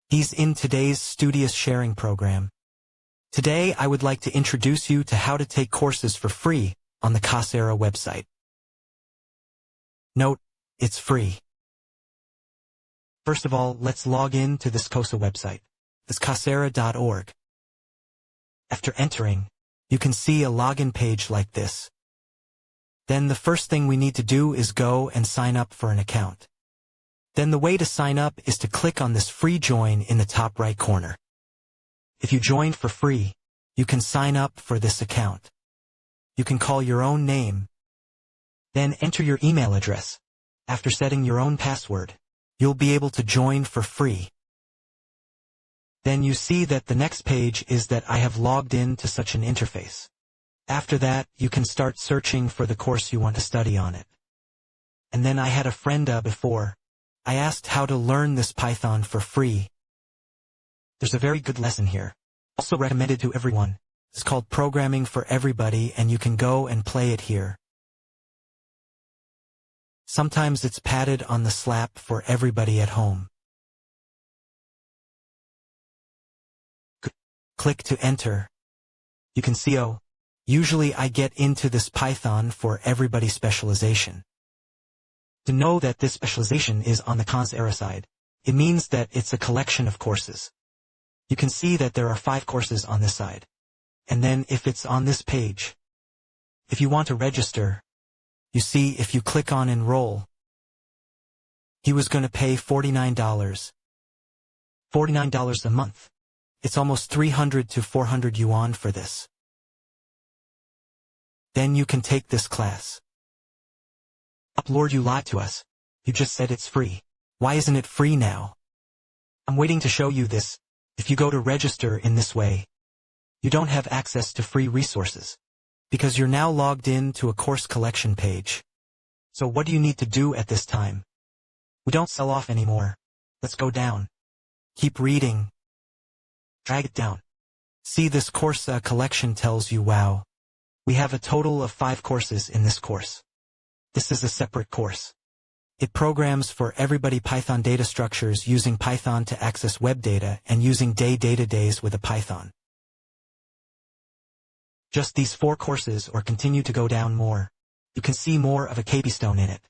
He's in today's studious sharing program. Today I would like to introduce you to how to take courses for free on the Coursera website. Note, it's free. First of all, let's log in to this Coursera website. It's Coursera.org. After entering, you can see a login page like this. Then the first thing we need to do is go and sign up for an account. Then the way to sign up is to click on this free join in the top right corner. If you joined for free, you can sign up for this account. You can call your own name, then enter your email address. After setting your own password, you'll be able to join for free. Then you see that the next page is that I have logged in to such an interface. After that, you can start searching for the course you want to study on it. And then I had a friend before. I asked how to learn this Python for free. There's a very good lesson here. Also recommended to everyone. It's called Programming for Everybody, and you can go and play it here. Sometimes it's padded on the slab for everybody at home. Click to enter. You can see, usually I get into this Python for everybody specialization. To know that this specialization is on the Coursera side, it means that it's a collection of courses. You can see that there are 5 courses on this side. And then if it's on this page, if you want to register, you see if you click on enroll, he was going to pay $49 a month. It's almost 300 to 400 yuan for this. Then you can take this class. Lord, you lied to us. You just said it's free. Why isn't it free now? I'm waiting to show you this. If you go to register in this way, you don't have access to free resources, because you're now logged in to a course collection page. So what do you need to do at this time? We don't sell off anymore. Let's go down. Keep reading. Drag it down. See, this course collection tells you, wow, we have a total of 5 courses in this course. This is a separate course. It programs for everybody Python data structures using Python to access web data and using days with a Python. Just these 4 courses, or continue to go down more. You can see more of a capstone in it.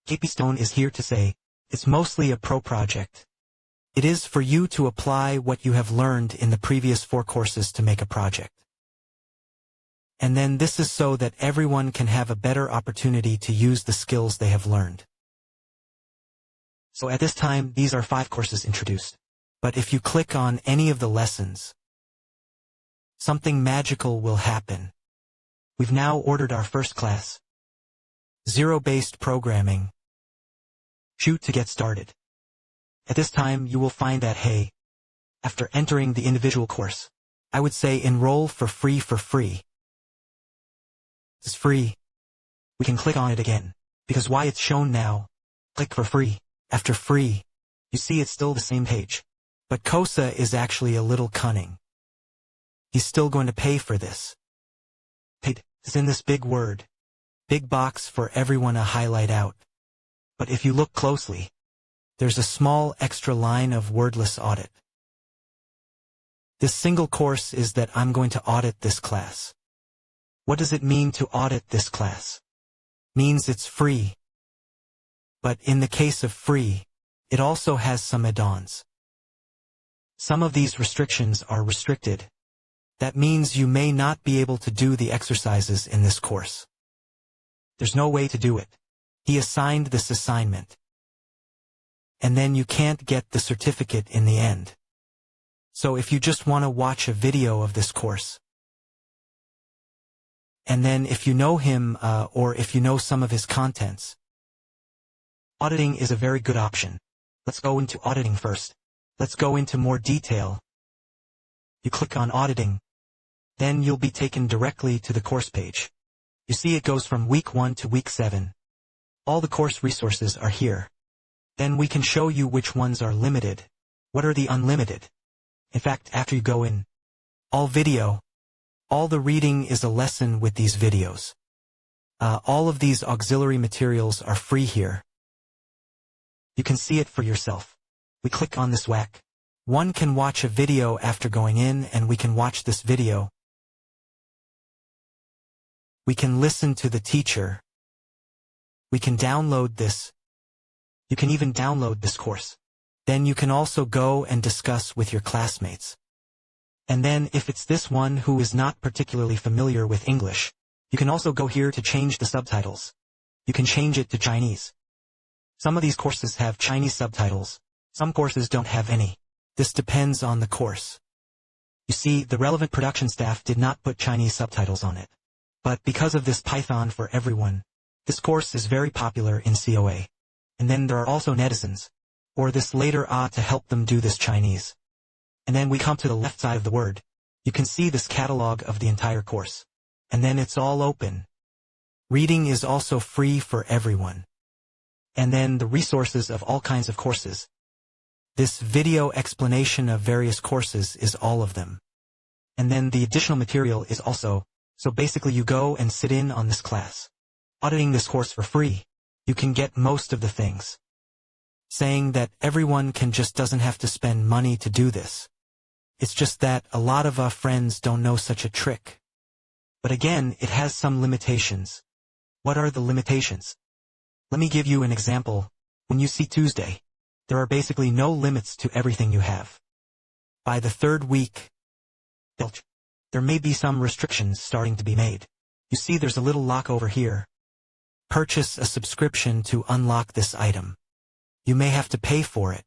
Capstone is here to say, it's mostly a pro project. It is for you to apply what you have learned in the previous 4 courses to make a project. And then this is so that everyone can have a better opportunity to use the skills they have learned. So at this time, these are 5 courses introduced. But if you click on any of the lessons, something magical will happen. We've now ordered our first class. Zero-based programming. Shoot to get started. At this time, you will find that, hey, after entering the individual course, I would say enroll for free. It's free. We can click on it again, because why it's shown now. Click for free. After free, you see it's still the same page. But Coursera is actually a little cunning. He's still going to pay for this. Paid is in this big word. Big box for everyone to highlight out. But if you look closely, there's a small extra line of wordless audit. This single course is that I'm going to audit this class. What does it mean to audit this class? Means it's free. But in the case of free, it also has some add-ons. Some of these restrictions are restricted. That means you may not be able to do the exercises in this course. There's no way to do it. He assigned this assignment. And then you can't get the certificate in the end. So if you just want to watch a video of this course, and then if you know him or if you know some of his contents, auditing is a very good option. Let's go into auditing first. Let's go into more detail. You click on auditing. Then you'll be taken directly to the course page. You see it goes from week 1 to week 7. All the course resources are here. Then we can show you which ones are limited. What are the unlimited? In fact, after you go in, all video, all the reading is a lesson with these videos. All of these auxiliary materials are free here. You can see it for yourself. We click on this WAC. One can watch a video after going in, and we can watch this video. We can listen to the teacher. We can download this. You can even download this course. Then you can also go and discuss with your classmates. And then if it's this one who is not particularly familiar with English, you can also go here to change the subtitles. You can change it to Chinese. Some of these courses have Chinese subtitles. Some courses don't have any. This depends on the course. You see, the relevant production staff did not put Chinese subtitles on it. But because of this Python for Everyone, this course is very popular in COA. And then there are also netizens, or this later to help them do this Chinese. And then we come to the left side of the word. You can see this catalog of the entire course. And then it's all open. Reading is also free for everyone. And then the resources of all kinds of courses. This video explanation of various courses is all of them. And then the additional material is also, so basically you go and sit in on this class. Auditing this course for free. You can get most of the things. Saying that everyone just doesn't have to spend money to do this. It's just that a lot of our friends don't know such a trick. But again, it has some limitations. What are the limitations? Let me give you an example. When you see Tuesday, there are basically no limits to everything you have. By the third week, there may be some restrictions starting to be made. You see there's a little lock over here. Purchase a subscription to unlock this item. You may have to pay for it.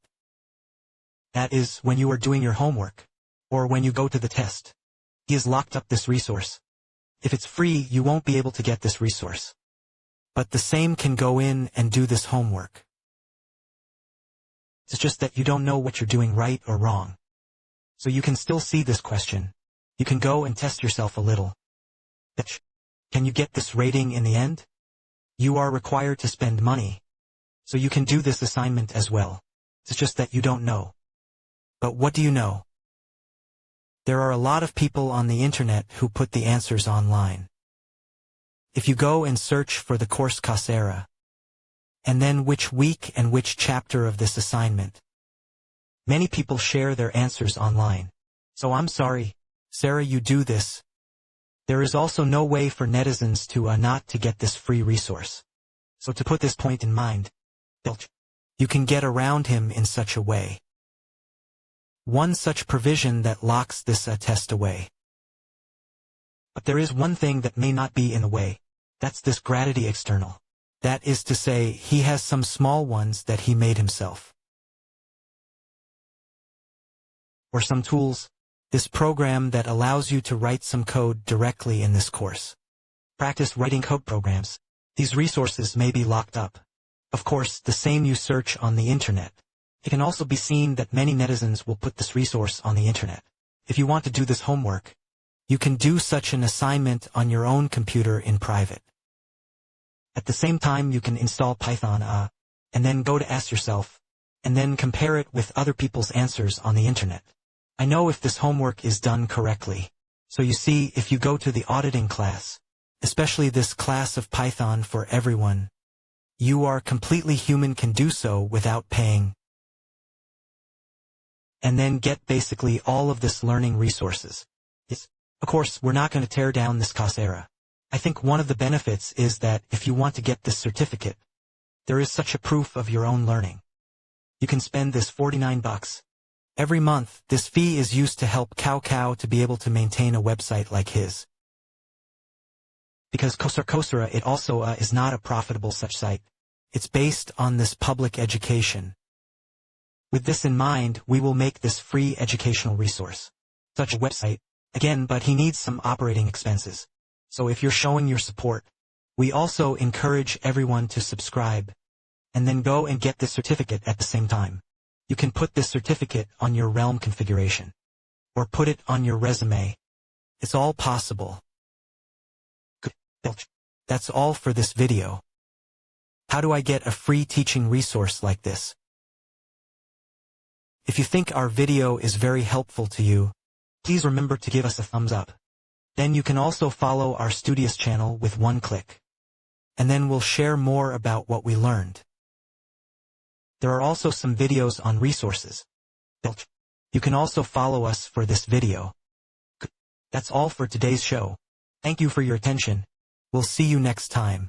That is when you are doing your homework, or when you go to the test. He has locked up this resource. If it's free, you won't be able to get this resource. But the same can go in and do this homework. It's just that you don't know what you're doing right or wrong. So you can still see this question. You can go and test yourself a little. Can you get this rating in the end? You are required to spend money. So you can do this assignment as well. It's just that you don't know. But what do you know? There are a lot of people on the internet who put the answers online. If you go and search for the course Coursera, and then which week and which chapter of this assignment, many people share their answers online. So I'm sorry, Sarah, you do this. There is also no way for netizens to not to get this free resource. So to put this point in mind, you can get around him in such a way. One such provision that locks this test away. But there is one thing that may not be in the way. That's this Gradity external. That is to say, he has some small ones that he made himself. Or some tools. This program that allows you to write some code directly in this course. Practice writing code programs. These resources may be locked up. Of course, the same you search on the internet. It can also be seen that many netizens will put this resource on the internet. If you want to do this homework, you can do such an assignment on your own computer in private. At the same time, you can install Python, and then go to ask yourself, and then compare it with other people's answers on the internet. I know if this homework is done correctly. So you see, if you go to the auditing class, especially this class of Python for Everyone, you are completely human can do so without paying. And then get basically all of this learning resources. Of course, we're not going to tear down this Coursera. I think one of the benefits is that if you want to get this certificate, there is such a proof of your own learning. You can spend this $49. Every month, this fee is used to help Cao to be able to maintain a website like his. Because Coursera, it also is not a profitable such site. It's based on this public education. With this in mind, we will make this free educational resource. Such a website, again, but he needs some operating expenses. So if you're showing your support, we also encourage everyone to subscribe, and then go and get this certificate at the same time. You can put this certificate on your Realm configuration, or put it on your resume. It's all possible. That's all for this video. How do I get a free teaching resource like this? If you think our video is very helpful to you, please remember to give us a thumbs up. Then you can also follow our Studious channel with one click. And then we'll share more about what we learned. There are also some videos on resources. You can also follow us for this video. That's all for today's show. Thank you for your attention. We'll see you next time.